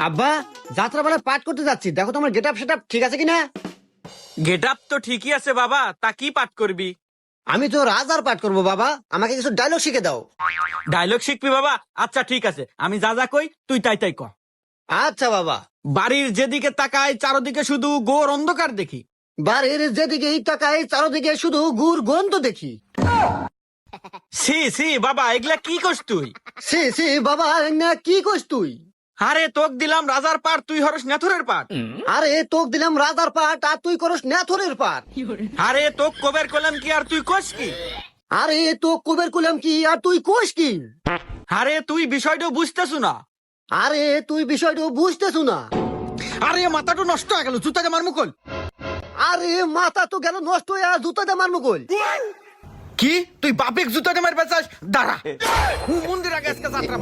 আব্বা, যাত্রা বেলা পাঠ করতে যাচ্ছি, দেখো তোমার গেট আপ সেট আপ ঠিক আছে কিনা। গেট আপ তো ঠিকই আছে বাবা, তা কি পাঠ করবি? আমি তো রাজার পাঠ করবো বাবা, আমাকে কিছু ডায়লগ শিখে দাও। ডায়লগ শিখবি বাবা? আচ্ছা ঠিক আছে, আমি যা যা কই তুই তাই তাই ক। আচ্ছা বাবা। বাড়ির যেদিকে তাকাই চারদিকে শুধু ঘোর অন্ধকার দেখি। বাড়ির যেদিকে তাকাই চারদিকে শুধু গুড় গন্ধ দেখি। সি সি বাবা, এগুলা কি কস তুই? সে সে বাবা, না কি কইস তুই? আরে তোক দিলাম রাজার পাঠ, তুই হরস নেথুরের পাঠ। আরে তোক দিলাম রাজার পাঠ আর তুই করস নেথরের পাঠ। আরে তোক কবের কলাম কি আর তুই কস কি? আরে তো কুবের কুলাম কি আর তুই কোষ কি? আরে তুই বিষয়টা বুঝতেছু না। আরে তুই বিষয়টা বুঝতেছ না। আরে মাথাটা নষ্ট হয়ে গেল, জুতা মার মুকল। আরে মাথা তো গেল নষ্ট হয়ে, আর জুতা দিয়ে মারমু কই? কি তুই বাপেক জুতা মার বেচাস? দাঁড়া, মন্দির আগে আজকে যাত্রা।